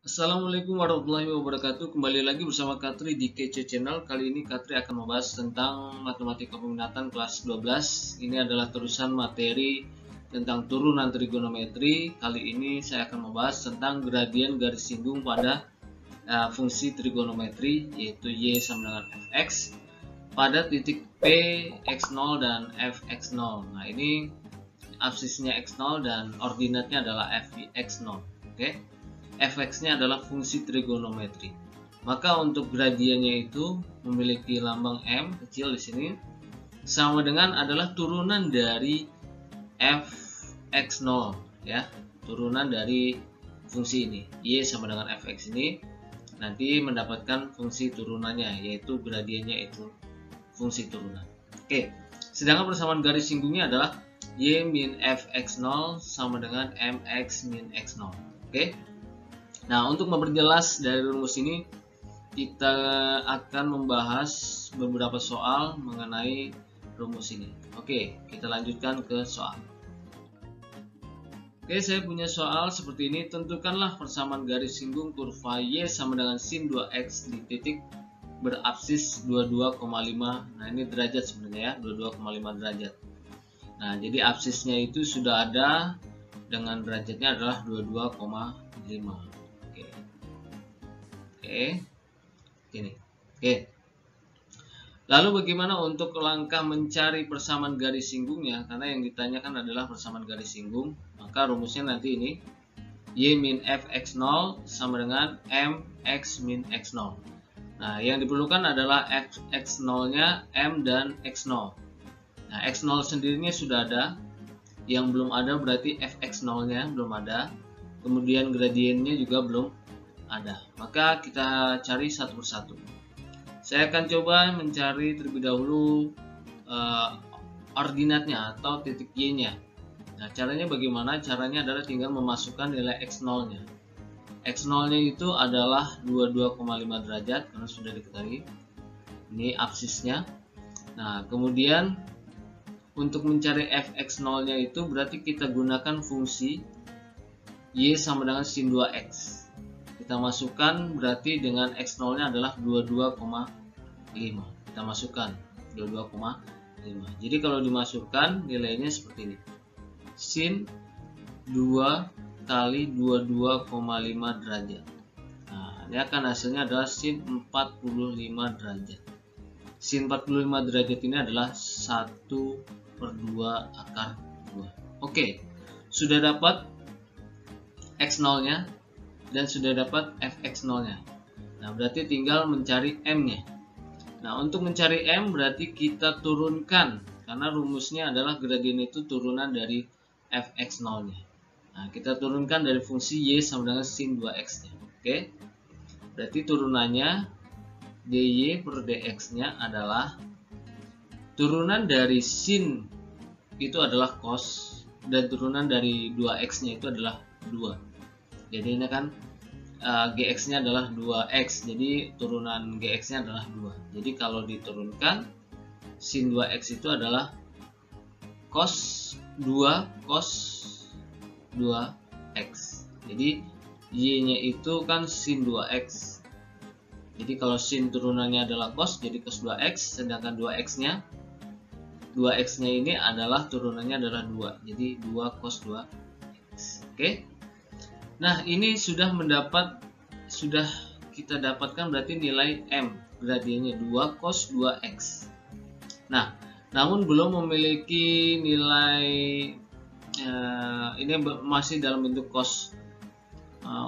Assalamualaikum warahmatullahi wabarakatuh. Kembali lagi bersama Katri di KC Channel. Kali ini Katri akan membahas tentang matematika peminatan kelas 12. Ini adalah terusan materi tentang turunan trigonometri. Kali ini saya akan membahas tentang gradien garis singgung pada fungsi trigonometri, yaitu y sama dengan fx pada titik p x0 dan fx0. Nah, ini absisnya x0 dan ordinatnya adalah fx0. Oke. Fx-nya adalah fungsi trigonometri. Maka untuk gradiennya itu memiliki lambang M kecil di sini, sama dengan adalah turunan dari fx0 ya. Turunan dari fungsi ini. Y sama dengan fx ini nanti mendapatkan fungsi turunannya, yaitu gradiennya itu fungsi turunan. Oke. Sedangkan persamaan garis singgungnya adalah y min fx0 sama dengan mx min x0. Oke. Nah, untuk memperjelas dari rumus ini, kita akan membahas beberapa soal mengenai rumus ini. Oke, kita lanjutkan ke soal. Oke, saya punya soal seperti ini. Tentukanlah persamaan garis singgung kurva y sama dengan sin 2x di titik berabsis 22,5. Nah, ini derajat sebenarnya ya, 22,5 derajat. Nah, jadi absisnya itu sudah ada dengan derajatnya adalah 22,5. Oke, gini. Oke. Lalu bagaimana untuk langkah mencari persamaan garis singgungnya? Karena yang ditanyakan adalah persamaan garis singgung. Maka rumusnya nanti ini y min fx0 sama dengan mx min x0. Nah, yang diperlukan adalah fx0-nya m dan x0. Nah, x0 sendirinya sudah ada. Yang belum ada berarti fx0-nya belum ada. Kemudian gradiennya juga belum ada. Maka kita cari satu persatu. Saya akan coba mencari terlebih dahulu ordinatnya atau titik y-nya. Nah, caranya bagaimana? Caranya adalah tinggal memasukkan nilai x0-nya. X0-nya itu adalah 22,5 derajat karena sudah diketahui. Ini absisnya. Nah, kemudian untuk mencari fx0-nya itu berarti kita gunakan fungsi y sama dengan sin 2x. Kita masukkan berarti dengan x0-nya adalah 22,5. Kita masukkan 22,5. Jadi kalau dimasukkan nilainya seperti ini. Sin 2 kali 22,5 derajat. Nah, ini akan hasilnya adalah sin 45 derajat. Sin 45 derajat ini adalah 1/2 akar 2. Oke, sudah dapat x0-nya dan sudah dapat fx0-nya. Nah, berarti tinggal mencari m-nya. Nah, untuk mencari m berarti kita turunkan, karena rumusnya adalah gradien itu turunan dari fx0-nya. Nah, kita turunkan dari fungsi y sama dengan sin 2x-nya. Oke. Berarti turunannya dy per dx-nya adalah turunan dari sin itu adalah cos dan turunan dari 2x-nya itu adalah 2. Jadi ini kan gx-nya adalah 2x, jadi turunan gx-nya adalah 2. Jadi kalau diturunkan, sin 2x itu adalah cos 2 cos 2x. Jadi y-nya itu kan sin 2x. Jadi kalau sin turunannya adalah cos, jadi cos 2x, sedangkan 2x-nya ini adalah turunannya adalah 2. Jadi 2 cos 2x. Oke. Nah, ini sudah kita dapatkan berarti nilai M, gradiennya 2 cos 2x. Nah, namun belum memiliki nilai, ini masih dalam bentuk cos.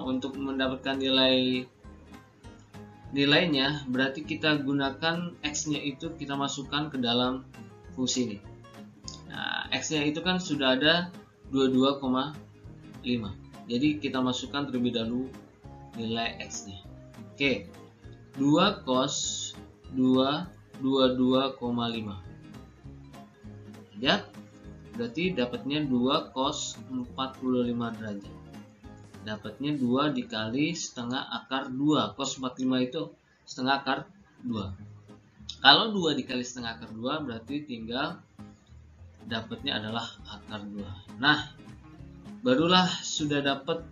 Untuk mendapatkan nilainya berarti kita gunakan x-nya itu kita masukkan ke dalam fungsi ini. Nah, x-nya itu kan sudah ada 22,5. Jadi kita masukkan terlebih dahulu nilai x-nya. Oke. 2 cos 22,5. Ya. Berarti dapatnya 2 cos 45 derajat. Dapatnya 2 dikali setengah akar 2. Cos 45 itu setengah akar 2. Kalau 2 dikali setengah akar 2 berarti tinggal dapatnya adalah akar 2. Nah, barulah sudah dapat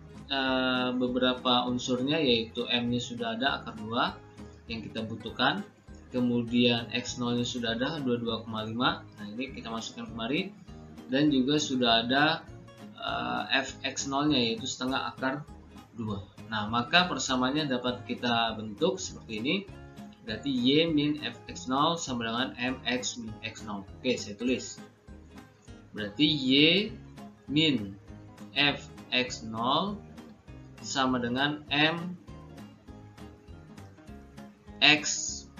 beberapa unsurnya, yaitu M-nya sudah ada akar 2 yang kita butuhkan, kemudian X0 nya sudah ada 22,5. Nah, ini kita masukkan kemari, dan juga sudah ada Fx0 nya yaitu setengah akar 2. Nah, maka persamaannya dapat kita bentuk seperti ini. Berarti Y min Fx0 sama dengan Mx min X0. Oke, saya tulis. Berarti Y min Fx0 sama dengan Mx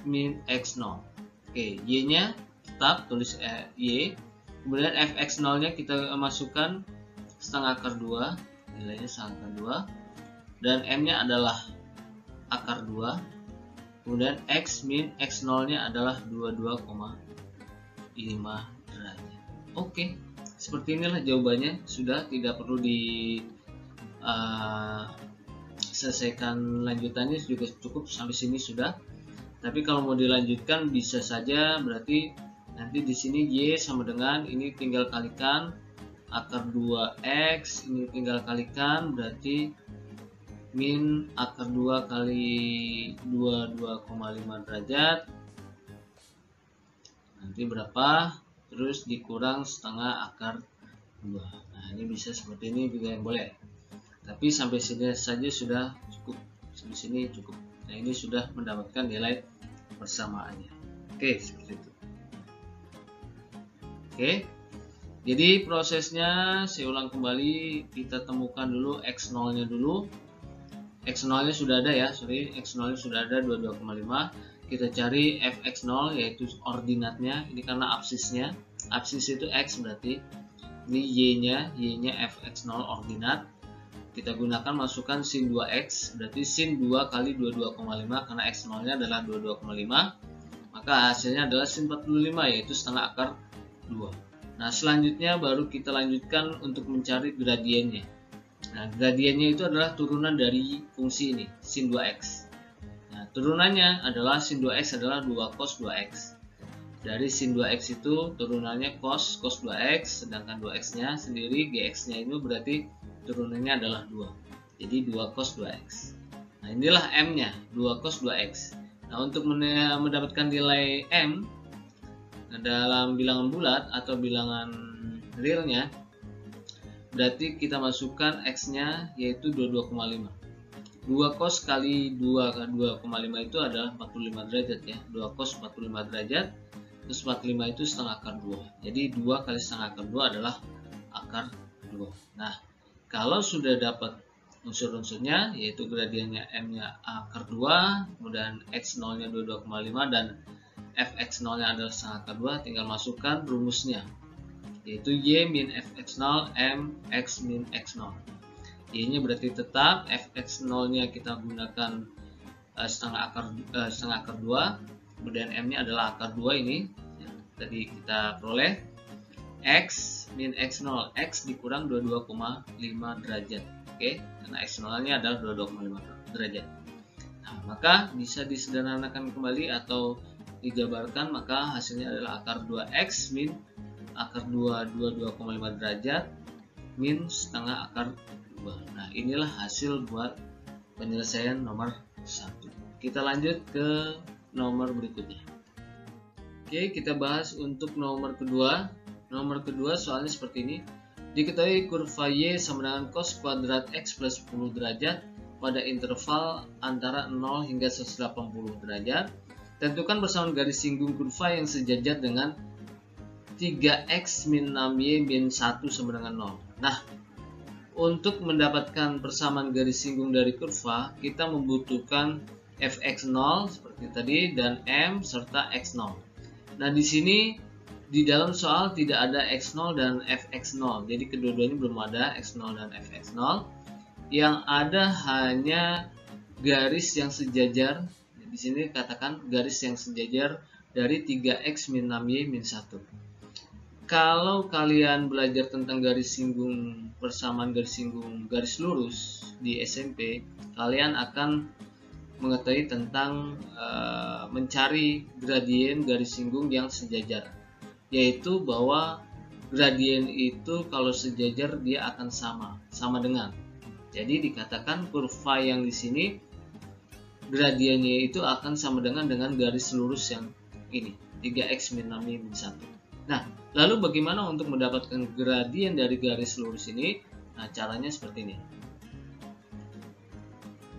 min X0. Oke, Y-nya tetap tulis Y. Kemudian Fx0 nya kita masukkan setengah akar 2, nilainya setengah akar 2, dan M-nya adalah akar 2. Kemudian X min X0 nya adalah 22,5 derajat. Oke, seperti inilah jawabannya. Sudah, tidak perlu selesaikan lanjutannya, juga cukup sampai sini sudah. Tapi kalau mau dilanjutkan bisa saja, berarti nanti di sini Y sama dengan ini tinggal kalikan akar 2X, ini tinggal kalikan, berarti min akar 2 kali 22,5 derajat. Nanti berapa? Terus dikurang setengah akar 2. Nah, ini bisa seperti ini juga yang boleh. Tapi sampai sini saja sudah cukup. Sampai sini cukup. Nah, ini sudah mendapatkan nilai persamaannya. Oke, seperti itu. Oke. Jadi prosesnya saya ulang kembali, kita temukan dulu X0 nya dulu. X0 nya sudah ada ya, X0 nya sudah ada 22,5. Kita cari Fx0 yaitu ordinatnya, ini karena absisnya. Absis itu X berarti. Ini Y-nya Fx0 ordinat. Kita gunakan masukkan sin 2X, berarti sin 2 kali 22,5 karena X0 nya adalah 22,5. Maka hasilnya adalah sin 45 yaitu setengah akar 2. Nah, selanjutnya baru kita lanjutkan untuk mencari gradiennya. Nah, gradiennya itu adalah turunan dari fungsi ini, sin 2x. Nah, turunannya adalah sin 2x adalah 2 cos 2x. Dari sin 2x itu turunannya cos 2x, sedangkan 2x-nya sendiri, gx-nya itu berarti turunannya adalah 2. Jadi 2 cos 2x. Nah, inilah M-nya, 2 cos 2x. Nah, untuk mendapatkan nilai M dalam bilangan bulat atau bilangan realnya, berarti kita masukkan X-nya yaitu 22,5. 2 cos kali 2,5 itu adalah 45 derajat ya. 2 cos 45 derajat, terus 45 itu setengah akar 2. Jadi 2 kali setengah akar 2 adalah akar 2. Nah, kalau sudah dapat unsur-unsurnya, yaitu gradiennya M-nya akar 2, kemudian X0 nya 22,5 dan Fx0 nya adalah setengah akar 2, tinggal masukkan rumusnya, yaitu Y min Fx0 M X min X0. Y nya berarti tetap, Fx0 nya kita gunakan setengah akar 2, kemudian M nya adalah akar 2 ini yang tadi kita peroleh. X min X0, X dikurang 22,5 derajat. Oke, karena X0 nya adalah 22,5 derajat. Nah, maka bisa disederhanakan kembali atau dijabarkan, maka hasilnya adalah akar 2x min akar 2 22,5 derajat min setengah akar 2. Nah, inilah hasil buat penyelesaian nomor 1. Kita lanjut ke nomor berikutnya. Oke, kita bahas untuk nomor kedua. Nomor kedua soalnya seperti ini. Diketahui kurva Y sama dengan cos kuadrat X plus 10 derajat pada interval antara 0 hingga 180 derajat. Tentukan persamaan garis singgung kurva yang sejajar dengan 3x min 6y min 1 sama dengan 0. Nah, untuk mendapatkan persamaan garis singgung dari kurva, kita membutuhkan fx0 seperti tadi dan m serta x0. Nah, di sini di dalam soal tidak ada x0 dan fx0. Jadi kedua-duanya belum ada x0 dan fx0. Yang ada hanya garis yang sejajar. Di sini katakan garis yang sejajar dari 3x min 6y min 1. Kalau kalian belajar tentang garis singgung, persamaan garis singgung garis lurus di SMP, kalian akan mengetahui tentang mencari gradien garis singgung yang sejajar. Yaitu bahwa gradien itu kalau sejajar dia akan sama dengan. Jadi dikatakan kurva yang di sini gradiennya itu akan sama dengan garis lurus yang ini, 3x min 6 min 1. Nah, lalu bagaimana untuk mendapatkan gradien dari garis lurus ini? Nah, caranya seperti ini.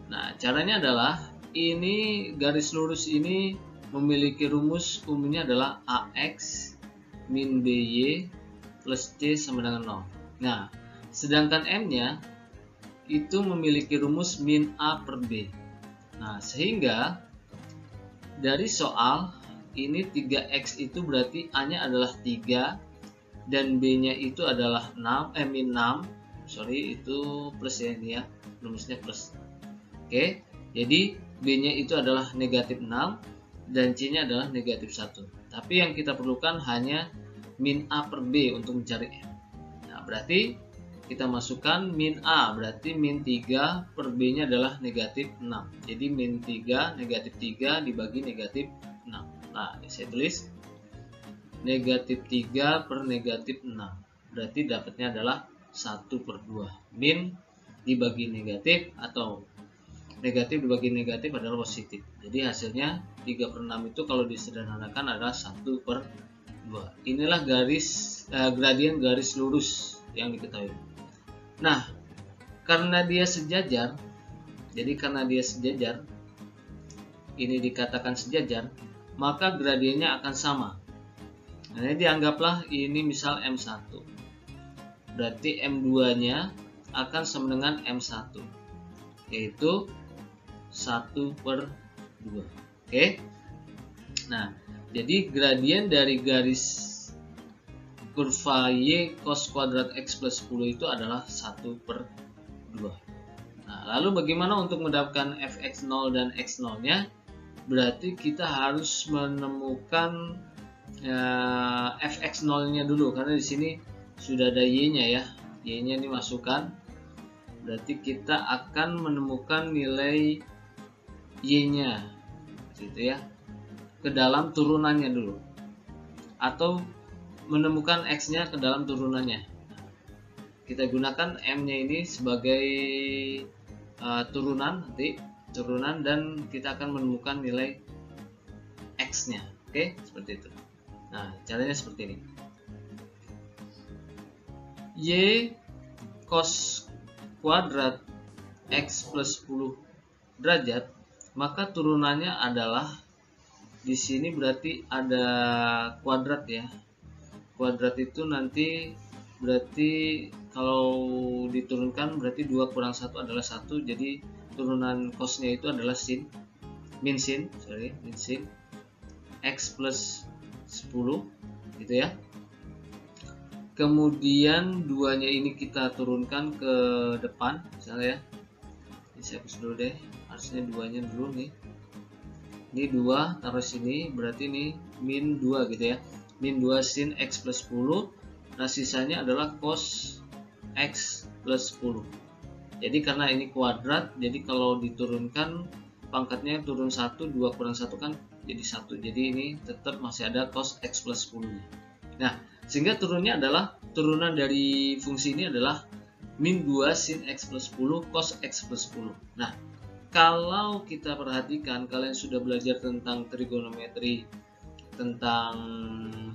Nah, caranya adalah ini garis lurus ini memiliki rumus umumnya adalah AX min BY plus C sama dengan 0. Nah, sedangkan M-nya itu memiliki rumus min A per B. Nah, sehingga dari soal ini 3X itu berarti A-nya adalah 3 dan B-nya itu adalah min 6. Sorry, itu plus ya ini ya, rumusnya plus. Oke, jadi B-nya itu adalah negatif 6 dan C-nya adalah negatif 1. Tapi yang kita perlukan hanya min A per B untuk mencari M. Nah, berarti kita masukkan min A, berarti min 3 per B-nya adalah negatif 6. Jadi min 3 negatif 3 dibagi negatif 6. Nah, saya tulis negatif 3 per negatif 6. Berarti dapatnya adalah 1 per 2. Min dibagi negatif atau negatif dibagi negatif adalah positif. Jadi hasilnya 3 per 6 itu kalau disederhanakan adalah 1 per 2. Inilah gradien garis lurus yang diketahui. Nah, karena dia sejajar, jadi karena dia sejajar, ini dikatakan sejajar, maka gradiennya akan sama. Nah, ini dianggaplah ini misal M1. Berarti M2-nya akan sama dengan M1, yaitu 1 per 2. Oke. Nah, jadi gradien dari garis kurva Y cos kuadrat X plus 10 itu adalah 1 per 2. Nah, lalu bagaimana untuk mendapatkan fx0 dan x0 nya? Berarti kita harus menemukan fx0 nya dulu, karena di sini sudah ada Y nya ya. Y nya dimasukkan, berarti kita akan menemukan nilai Y nya gitu ya, ke dalam turunannya dulu, atau menemukan X-nya ke dalam turunannya. Kita gunakan M-nya ini sebagai turunan dan kita akan menemukan nilai X-nya. Oke, seperti itu. Nah, caranya seperti ini. Y cos kuadrat X plus 10 derajat, maka turunannya adalah di sini berarti ada kuadrat ya. Kuadrat itu nanti berarti kalau diturunkan berarti 2 kurang 1 adalah 1, jadi turunan cosnya itu adalah min sin X plus 10 gitu ya. Kemudian 2 nya ini kita turunkan ke depan misalnya ya. Ini saya hapus dulu deh, harusnya 2 nya dulu nih. Ini 2 taruh sini, berarti ini min 2 gitu ya. Min 2 sin X plus 10. Nah, sisanya adalah cos X plus 10. Jadi karena ini kuadrat, jadi kalau diturunkan pangkatnya turun 1, 2 kurang 1 kan jadi 1. Jadi ini tetap masih ada cos X plus 10. Nah, sehingga turunnya adalah, turunan dari fungsi ini adalah min 2 sin X plus 10 cos X plus 10. Nah, kalau kita perhatikan, kalian sudah belajar tentang trigonometri, tentang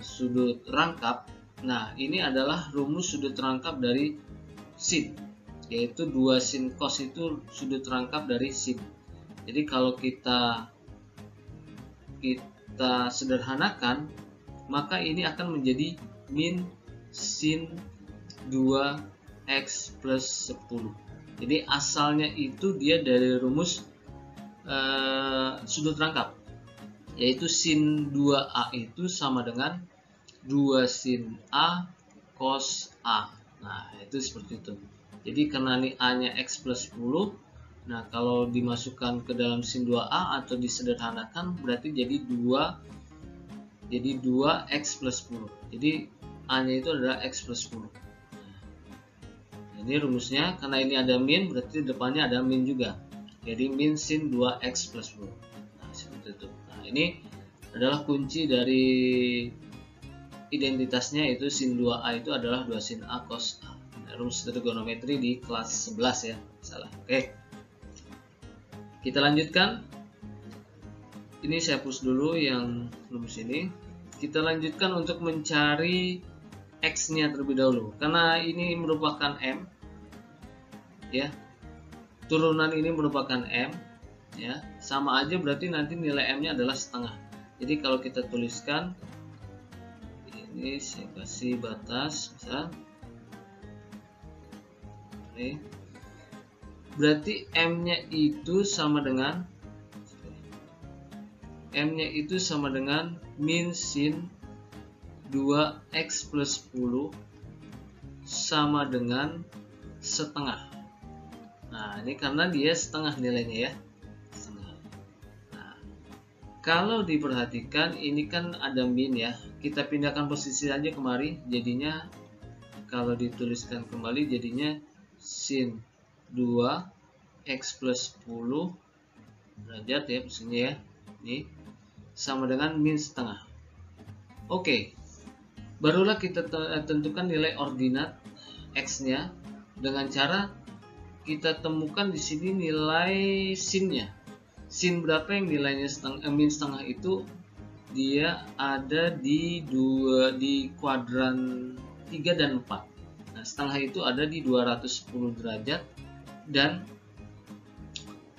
sudut rangkap. Nah, ini adalah rumus sudut rangkap dari sin, yaitu 2 sin cos itu sudut rangkap dari sin. Jadi kalau kita sederhanakan, maka ini akan menjadi min sin 2x plus 10. Jadi asalnya itu dia dari rumus sudut rangkap, yaitu sin 2A itu sama dengan 2 sin A cos A. Nah, itu seperti itu. Jadi karena ini A nya X plus 10, nah kalau dimasukkan ke dalam sin 2A atau disederhanakan berarti jadi 2X plus 10. Jadi A nya itu adalah X plus 10. Nah, ini rumusnya, karena ini ada min berarti depannya ada min juga. Jadi min sin 2X plus 10. Nah, seperti itu. Nah, ini adalah kunci dari identitasnya, yaitu sin 2A itu adalah 2 sin A cos A. Nah, rumus trigonometri di kelas 11 ya. salah. Oke, kita lanjutkan. Ini saya hapus dulu yang rumus ini. Kita lanjutkan untuk mencari X-nya terlebih dahulu, karena ini merupakan M, ya. Turunan ini merupakan M, ya. Sama aja berarti nanti nilai M-nya adalah setengah. Jadi kalau kita tuliskan, ini saya kasih batas, misal. Oke. Berarti M-nya itu sama dengan min sin 2x plus 10 sama dengan setengah. Nah, ini karena dia setengah nilainya, ya, setengah. Nah, kalau diperhatikan ini kan ada min, ya, kita pindahkan posisi aja kemari, jadinya kalau dituliskan kembali jadinya sin 2x plus 10 derajat, ya, posisinya, ya, ini sama dengan min setengah. Oke, barulah kita tentukan nilai ordinat X-nya dengan cara kita temukan di sini nilai sin-nya. Sin berapa yang nilainya min setengah itu? Dia ada di kuadran 3 dan 4. Nah, setengah itu ada di 210 derajat dan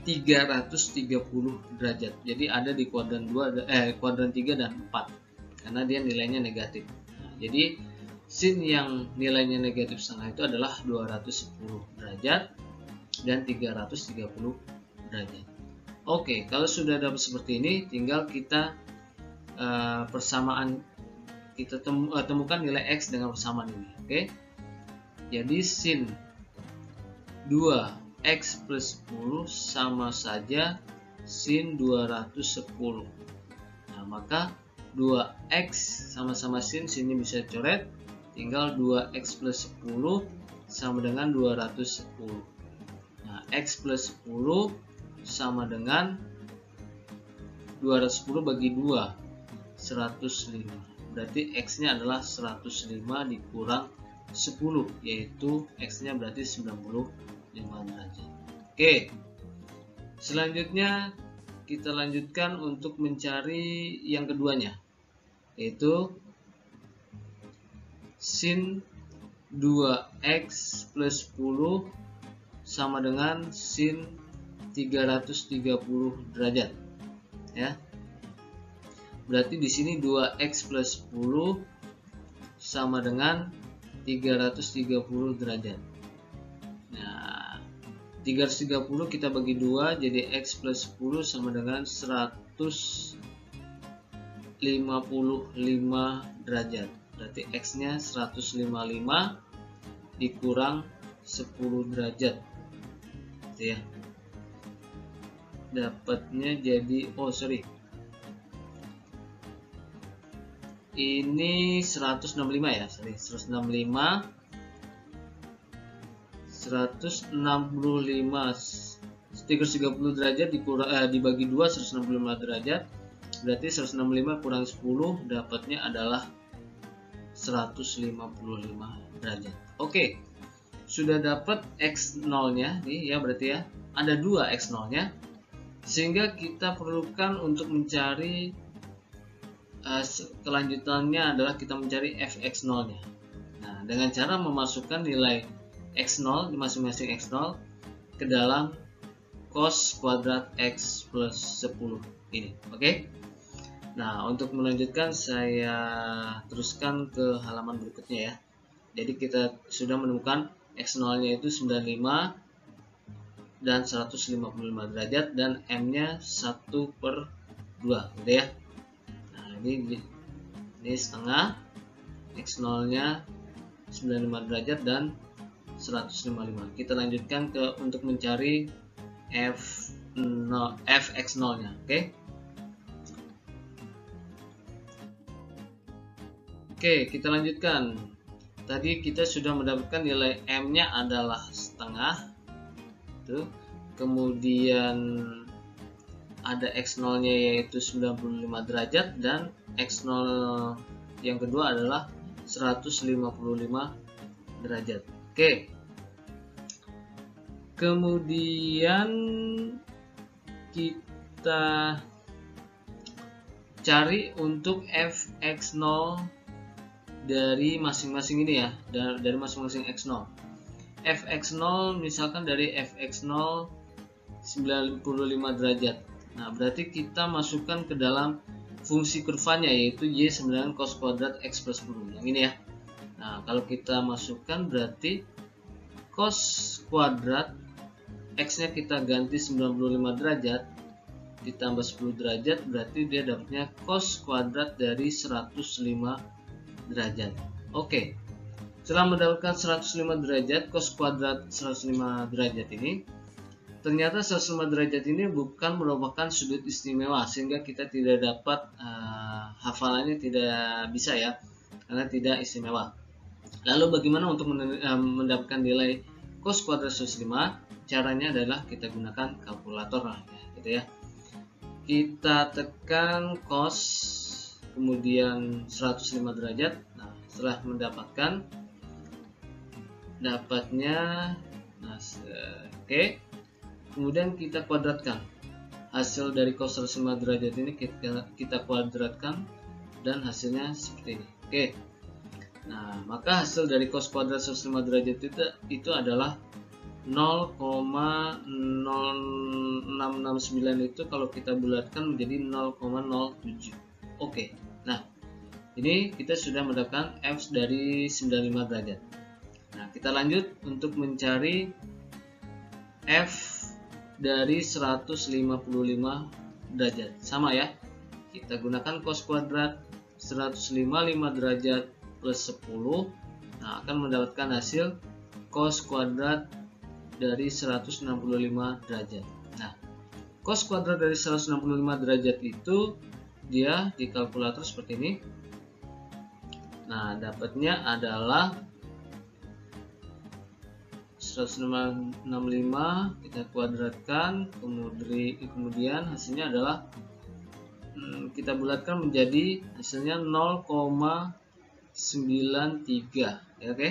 330 derajat. Jadi ada di kuadran 3 dan 4 karena dia nilainya negatif. Nah, jadi sin yang nilainya negatif setengah itu adalah 210 derajat dan 330 derajat. Oke, kalau sudah dapat seperti ini, tinggal kita persamaan, kita temukan nilai X dengan persamaan ini. Oke, jadi sin 2x plus 10 sama saja sin 210. Nah, maka 2x sama-sama sin, sini bisa coret, tinggal 2x plus 10 sama dengan 210. Nah, x plus 10 sama dengan 210 bagi 2, 105. Berarti x-nya adalah 105 dikurang 10, yaitu x-nya berarti 95 derajat. Oke, selanjutnya kita lanjutkan untuk mencari yang keduanya, yaitu sin 2x plus 10 sama dengan sin 330 derajat, ya. Berarti di sini 2x plus 10 sama dengan 330 derajat. Nah, 330 kita bagi 2, jadi x plus 10 sama dengan 155 derajat. Berarti x-nya 155 dikurang 10 derajat. Gitu ya. Dapatnya jadi, ini 165 ya, 165 330 derajat dibagi 2, 165 derajat, berarti 165 kurang 10 dapatnya adalah 155 derajat. Oke, sudah dapat x0 nya nih, ya, berarti ya ada 2 x0 nya, sehingga kita perlukan untuk mencari kelanjutannya adalah kita mencari fx0 nya. Nah, dengan cara memasukkan nilai x0 di masing-masing x0 ke dalam cos kuadrat x plus 10 ini. Oke. Nah, untuk melanjutkan saya teruskan ke halaman berikutnya, ya. Jadi kita sudah menemukan x0 nya itu 95 dan 155 derajat dan m-nya 1/2, gitu ya. Nah, ini setengah, x0 nya 95 derajat dan 155. Kita lanjutkan untuk mencari fx0 nya. Oke, kita lanjutkan. Tadi kita sudah mendapatkan nilai m nya adalah setengah, tuh. Kemudian ada x0 nya yaitu 95 derajat dan x0 yang kedua adalah 155 derajat. Oke, Kemudian kita cari untuk fx0 dari masing-masing ini ya, dari masing-masing x0. fx0 misalkan dari fx0 95 derajat. Nah, berarti kita masukkan ke dalam fungsi kurvanya, yaitu y 9 cos kuadrat x plus 10 yang ini ya. Nah, kalau kita masukkan berarti cos kuadrat x nya kita ganti 95 derajat ditambah 10 derajat, berarti dia dapatnya cos kuadrat dari 105 derajat. Oke, setelah mendapatkan 105 derajat, cos kuadrat 105 derajat ini, ternyata 105 derajat ini bukan merupakan sudut istimewa, sehingga kita tidak dapat hafalannya, tidak bisa ya, karena tidak istimewa. Lalu bagaimana untuk mendapatkan nilai cos kuadrat 105? Caranya adalah kita gunakan kalkulator lah, gitu ya. Kita tekan cos kemudian 105 derajat. Nah, setelah mendapatkan dapatnya, nah, oke. Kemudian kita kuadratkan hasil dari cos 105 derajat ini, kita kuadratkan dan hasilnya seperti ini. Oke. Nah, maka hasil dari cos kuadrat 105 derajat itu adalah 0,0669 itu kalau kita bulatkan menjadi 0,07. Oke. Nah, ini kita sudah mendapatkan f dari 95 derajat. Nah, kita lanjut untuk mencari f dari 155 derajat. Sama ya. Kita gunakan cos kuadrat 155 derajat plus 10. Nah, akan mendapatkan hasil cos kuadrat dari 165 derajat. Nah, cos kuadrat dari 165 derajat itu dia di kalkulator seperti ini. Nah, dapatnya adalah 165 kita kuadratkan, kemudian hasilnya adalah kita bulatkan menjadi hasilnya 0,93 ya, oke.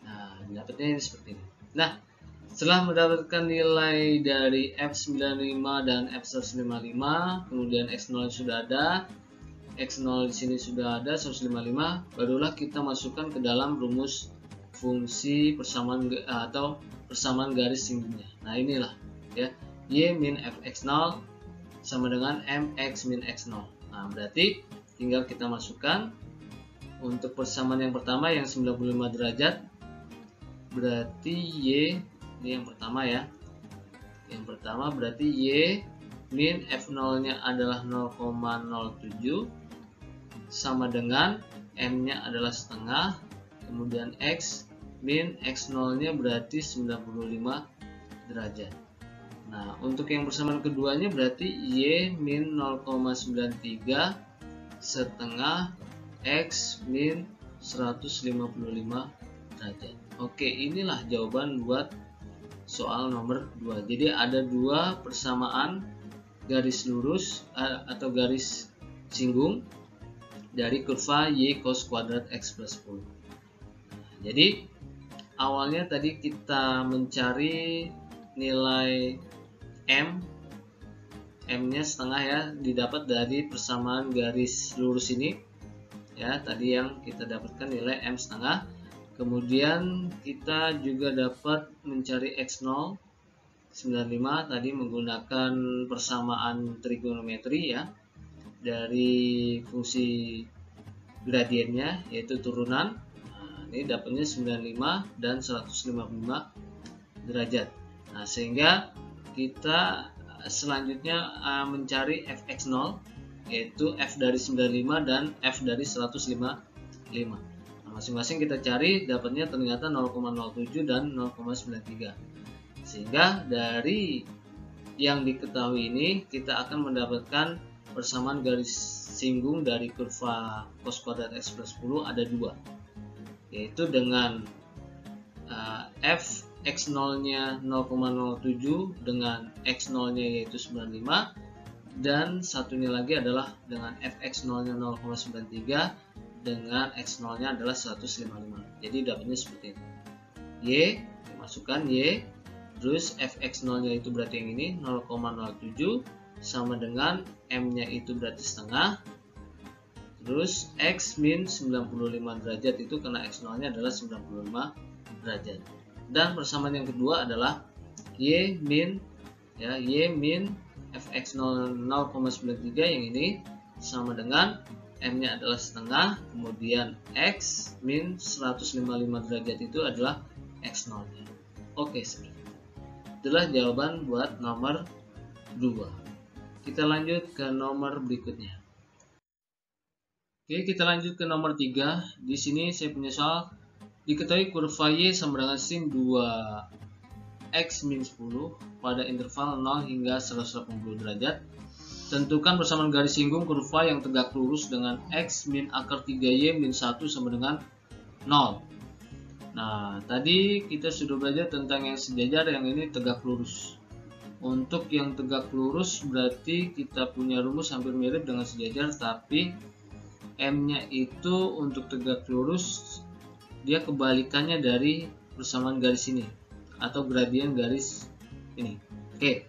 Nah, dapatnya ini seperti ini. Nah, setelah mendapatkan nilai dari f95 dan f155, kemudian x0 sudah ada, x0 di sini sudah ada 155, barulah kita masukkan ke dalam rumus fungsi persamaan atau persamaan garis singgungnya. Nah, inilah ya, y min fx0 sama dengan mx min x0. Nah, berarti tinggal kita masukkan untuk persamaan yang pertama yang 95 derajat, berarti y ini yang pertama ya. Yang pertama berarti y min f0 nya adalah 0,07 sama dengan m nya adalah setengah, kemudian x min x0 nya berarti 95 derajat. Nah, untuk yang persamaan keduanya berarti y min 0,93 setengah x min 155 derajat. Oke, inilah jawaban buat soal nomor 2. Jadi ada dua persamaan garis lurus atau garis singgung dari kurva y cos kuadrat x plus 10. Jadi awalnya tadi kita mencari nilai m nya setengah ya, didapat dari persamaan garis lurus ini ya, tadi yang kita dapatkan nilai m setengah. Kemudian kita juga dapat mencari x0 95 tadi menggunakan persamaan trigonometri ya, dari fungsi gradiennya yaitu turunan. Nah, ini dapatnya 95 dan 155 derajat. Nah, sehingga kita selanjutnya mencari fx0 yaitu f dari 95 dan f dari 155. Masing-masing kita cari, dapatnya ternyata 0,07 dan 0,93. Sehingga dari yang diketahui ini kita akan mendapatkan persamaan garis singgung dari kurva cos kuadrat x plus 10 ada dua, yaitu dengan f x0 nya 0,07 dengan x0 nya yaitu 95, dan satunya lagi adalah dengan fx0 nya 0,93 dengan x0 nya adalah 155. Jadi dapatnya seperti ini. Y, dimasukkan y Terus fx0 nya itu berarti yang ini 0,07 sama dengan M nya itu berarti setengah. Terus X min 95 derajat itu karena X0 nya adalah 95 derajat. Dan persamaan yang kedua adalah Y min fx0 0,93 yang ini sama dengan M nya adalah setengah, kemudian X min 155 derajat itu adalah X0 nya. Oke, seperti itu. Itulah jawaban buat nomor 2. Kita lanjut ke nomor berikutnya. Oke, kita lanjut ke nomor 3. Di sini saya punya soal. Diketahui kurva Y sama dengan sin 2x min 10 pada interval 0 hingga 180 derajat. Tentukan persamaan garis singgung kurva yang tegak lurus dengan x min akar 3y min 1 sama dengan 0. Nah, tadi kita sudah belajar tentang yang sejajar, yang ini tegak lurus. Untuk yang tegak lurus berarti kita punya rumus hampir mirip dengan sejajar, tapi M-nya itu untuk tegak lurus dia kebalikannya dari persamaan garis ini atau gradien garis ini. Oke.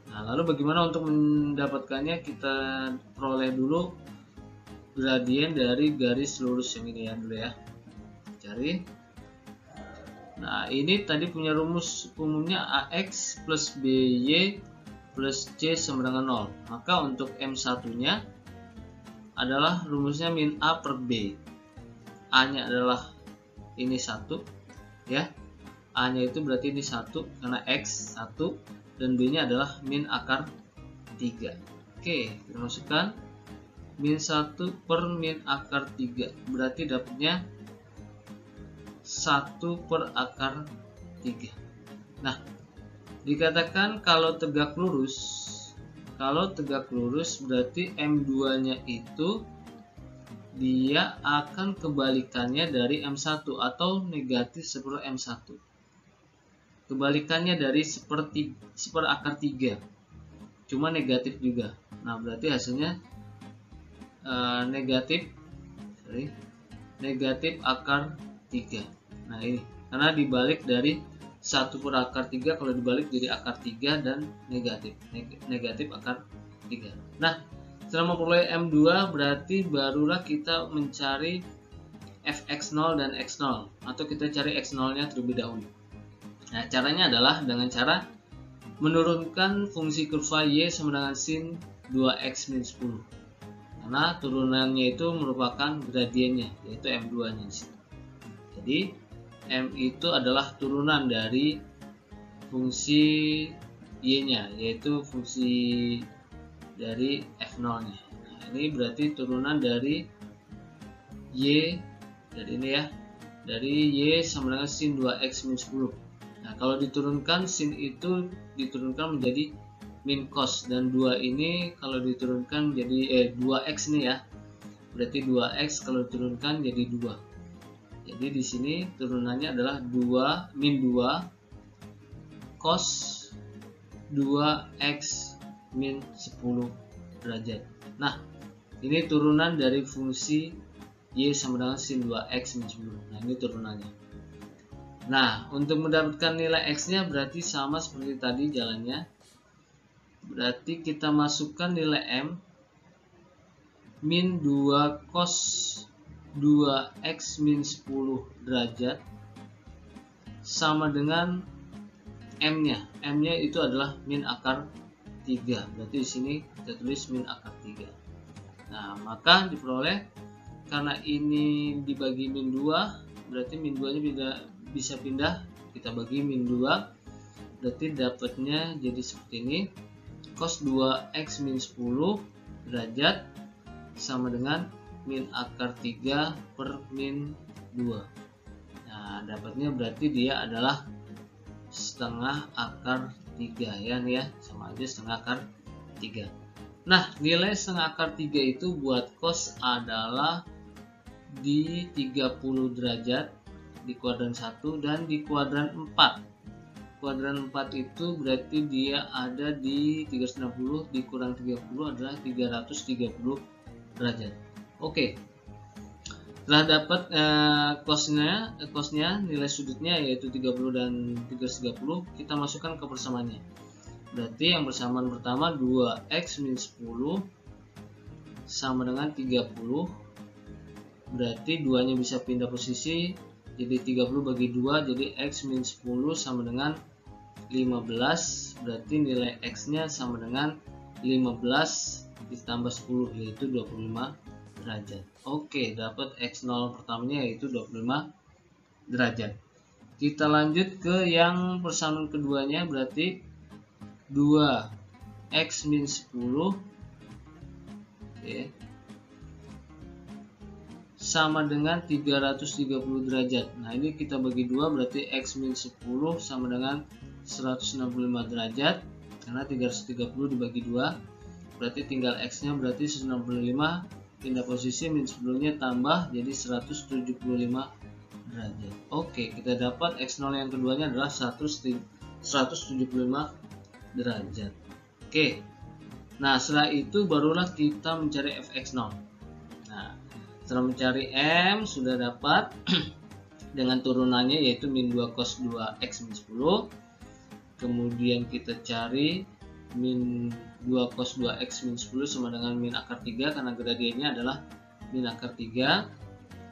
Nah, lalu bagaimana untuk mendapatkannya? Kita peroleh dulu gradien dari garis lurus yang ini ya dulu ya. Cari. Nah, ini tadi punya rumus umumnya AX plus BY plus C sama dengan 0. Maka untuk M1-nya adalah rumusnya min A per B. A-nya adalah ini 1 ya. A-nya itu berarti ini 1 karena X 1. Dan B nya adalah min akar 3. Oke, kita masukkan min 1 per min akar 3. Berarti dapatnya 1 per akar 3. Nah, dikatakan kalau tegak lurus berarti M2 nya itu dia akan kebalikannya dari M1 atau negatif seper M1. Kebalikannya dari seper akar 3, cuma negatif juga. Nah, berarti hasilnya negatif akar 3. Nah, ini karena dibalik dari 1 per akar 3, kalau dibalik jadi akar 3 dan negatif akar 3. Nah, setelah memperoleh M2 berarti barulah kita mencari fx0 dan x0, atau kita cari x0 nya terlebih dahulu. Nah, caranya adalah dengan cara menurunkan fungsi kurva Y sama dengan sin 2x min 10. Karena turunannya itu merupakan gradiennya, yaitu M2 nya. Jadi, M itu adalah turunan dari fungsi Y nya, yaitu fungsi dari F0 nya. Nah, ini berarti turunan dari Y, dari ini ya, dari Y sama dengan sin 2x min 10. Nah, kalau diturunkan sin itu diturunkan menjadi min cos, dan 2 ini kalau diturunkan jadi 2x nih ya. Berarti 2x kalau diturunkan jadi 2. Jadi di sini turunannya adalah 2 min 2 cos 2x min 10 derajat. Nah, ini turunan dari fungsi Y sama dengan sin 2x min 10. Nah, ini turunannya. Nah, untuk mendapatkan nilai X-nya berarti sama seperti tadi jalannya. Berarti kita masukkan nilai M min 2 cos 2x min 10 derajat sama dengan M-nya. M-nya itu adalah min akar 3. Berarti di sini kita tulis min akar 3. Nah, maka diperoleh karena ini dibagi min 2, berarti min 2-nya bisa pindah, kita bagi min 2, berarti dapatnya jadi seperti ini. Cos 2x min 10 derajat sama dengan min akar 3 per min 2. Nah, dapatnya berarti dia adalah setengah akar 3 ya nih ya, sama aja setengah akar 3. Nah, nilai setengah akar 3 itu buat cos adalah di 30 derajat di kuadran 1 dan di kuadran 4. Kuadran 4 itu berarti dia ada di 360, dikurang 30 adalah 330 derajat. Oke. Setelah dapat cosnya nilai sudutnya yaitu 30 dan 330, kita masukkan ke persamaannya. Berarti yang persamaan pertama 2x min 10 sama dengan 30. Berarti 2 nya bisa pindah posisi, jadi 30 bagi 2, jadi x min 10 sama dengan 15. Berarti nilai x nya sama dengan 15 ditambah 10 yaitu 25 derajat. Oke, dapat x0 pertamanya yaitu 25 derajat. Kita lanjut ke yang persamaan keduanya, berarti 2x min 10 sama dengan 330 derajat. Nah, ini kita bagi 2, berarti x min 10 sama dengan 165 derajat. Karena 330 dibagi 2, berarti tinggal x nya berarti 165, pindah posisi, min 10 nya tambah jadi 175 derajat. Oke, kita dapat x0 yang keduanya adalah 175 derajat. Oke, nah setelah itu barulah kita mencari fx0. Nah, setelah mencari m sudah dapat dengan turunannya yaitu min 2 cos 2x min 10. Kemudian kita cari min 2 cos 2x min 10 sama dengan min akar 3 karena gradiennya adalah min akar 3.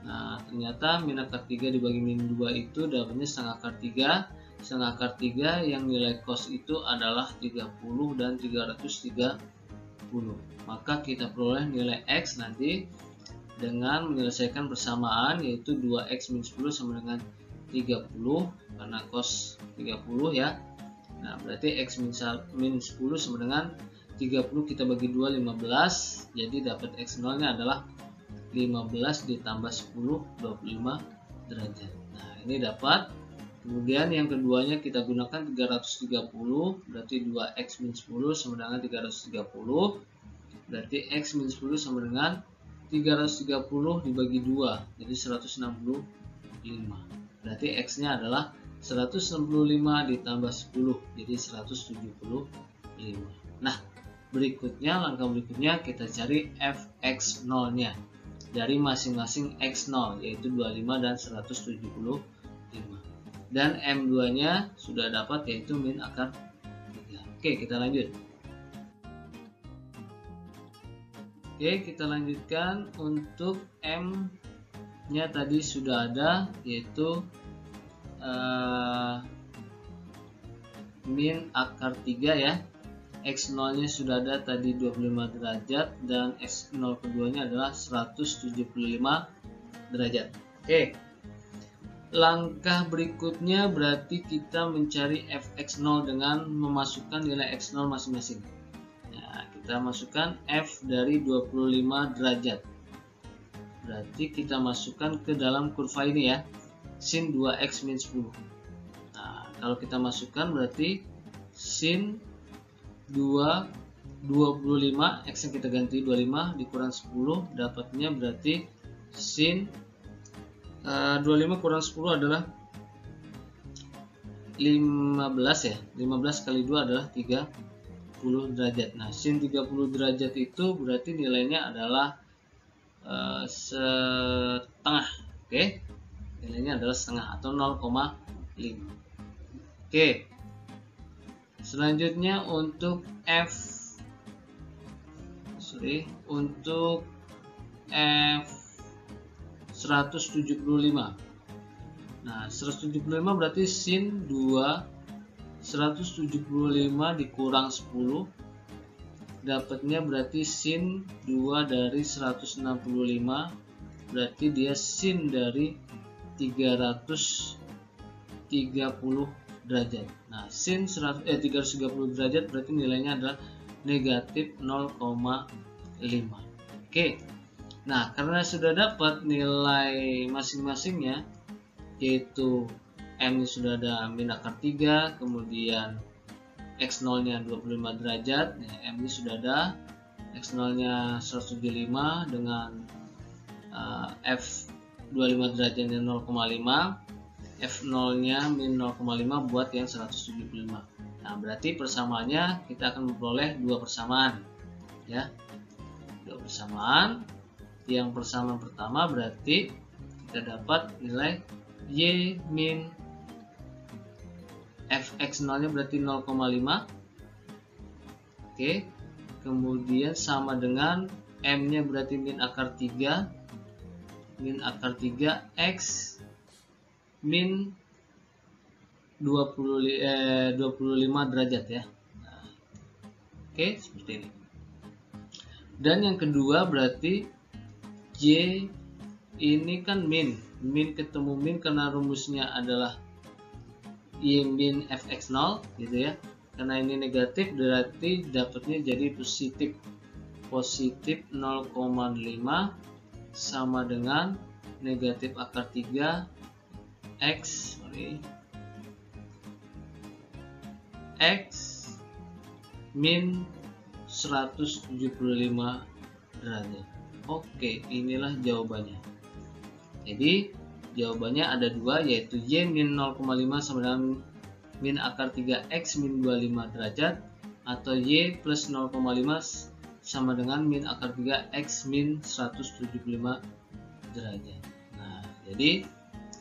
Nah, ternyata min akar 3 dibagi min 2 itu dapatnya setengah akar 3. Setengah akar 3 yang nilai cos itu adalah 30 dan 330. Maka kita peroleh nilai x nanti dengan menyelesaikan persamaan yaitu 2x min 10 sama dengan 30 karena cos 30 ya. Nah, berarti x min 10 sama dengan 30 kita bagi 2 15. Jadi dapat x0 nya adalah 15 ditambah 10 25 derajat. Nah, ini dapat. Kemudian yang keduanya kita gunakan 330, berarti 2x min 10 sama dengan 330. Berarti x min 10 sama dengan 330 dibagi 2, jadi 165. Berarti x nya adalah 165 ditambah 10, jadi 175. Nah, langkah berikutnya kita cari fx0 nya dari masing-masing x0 yaitu 25 dan 175. Dan m2 nya sudah dapat yaitu min akar 3. Oke, kita lanjut. Oke, kita lanjutkan. Untuk m nya tadi sudah ada yaitu min akar 3 ya. X0 nya sudah ada tadi 25 derajat dan x0 keduanya adalah 175 derajat. Oke, langkah berikutnya berarti kita mencari fx0 dengan memasukkan nilai x0 masing-masing. Nah, kita masukkan f dari 25 derajat, berarti kita masukkan ke dalam kurva ini ya, sin 2x min 10. Nah, kalau kita masukkan berarti sin 25, x yang kita ganti 25 dikurang 10, dapatnya berarti sin 25 kurang 10 adalah 15 ya. 15 kali 2 adalah 30 derajat. Nah, sin 30 derajat itu berarti nilainya adalah setengah. Oke. Nilainya adalah setengah atau 0,5. Oke. Selanjutnya untuk untuk f 175. Nah, 175 berarti sin 2 175 dikurang 10, dapatnya berarti sin 2 dari 165, berarti dia sin dari 330 derajat. Nah, sin 330 derajat berarti nilainya adalah negatif 0,5. Oke. Nah, karena sudah dapat nilai masing-masingnya, yaitu m nya sudah ada min akar 3, kemudian x0 nya 25 derajat, m nya sudah ada, x0 nya 175 dengan f 25 derajatnya 0,5, f0 nya min 0,5 buat yang 175. Nah, berarti persamaannya kita akan memperoleh dua persamaan ya, dua persamaan. Yang persamaan pertama berarti kita dapat nilai Y min fx0 nya berarti 0,5. Oke, kemudian sama dengan M nya berarti min akar 3 X min 25 derajat ya. Nah, oke, seperti ini. Dan yang kedua berarti Y ini kan min ketemu min karena rumusnya adalah Y min fx0 gitu ya. Karena ini negatif berarti dapatnya jadi positif 0,5 sama dengan negatif akar 3 X min 175 derajat. Oke, inilah jawabannya. Jadi jawabannya ada dua, yaitu Y min 0,5 sama dengan min akar 3X min 25 derajat, atau Y plus 0,5 sama dengan min akar 3X min 175 derajat. Nah, jadi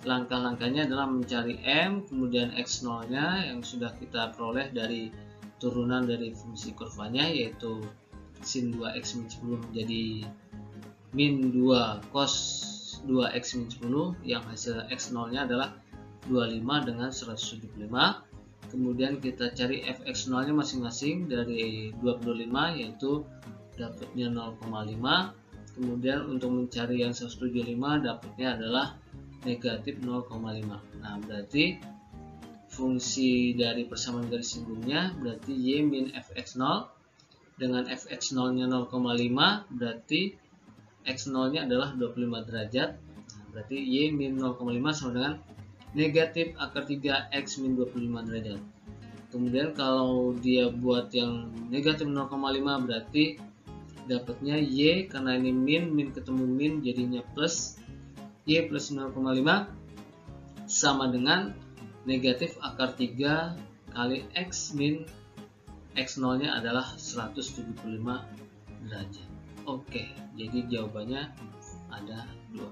langkah-langkahnya adalah mencari M, kemudian X0 nya yang sudah kita peroleh dari turunan dari fungsi kurvanya, yaitu sin 2X min 10 menjadi min 2 cos 2X min 10, yang hasil X0 nya adalah 25 dengan 175. Kemudian kita cari fx0 nya masing-masing dari 25, yaitu dapatnya 0,5. Kemudian untuk mencari yang 175 dapatnya adalah negatif 0,5. Nah, berarti fungsi dari persamaan garis singgungnya berarti Y min fx0 dengan fx0 nya 0,5, berarti X0 nya adalah 25 derajat. Nah, berarti Y min 0,5 sama dengan negatif akar 3X min 25 derajat. Kemudian kalau dia buat yang negatif 0,5 berarti dapatnya Y, karena ini min ketemu min jadinya plus Y plus 0,5 sama dengan negatif akar 3 kali X min X0 nya adalah 175 derajat. Oke, jadi jawabannya ada 2.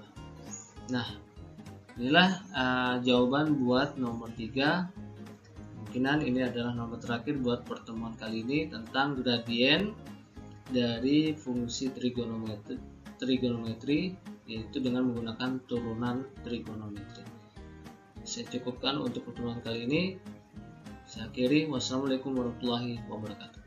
Nah, inilah jawaban buat nomor 3. Kemungkinan ini adalah nomor terakhir buat pertemuan kali ini tentang gradien dari fungsi trigonometri, yaitu dengan menggunakan turunan trigonometri. Saya cukupkan untuk pertemuan kali ini. Saya akhiri. Wassalamualaikum warahmatullahi wabarakatuh.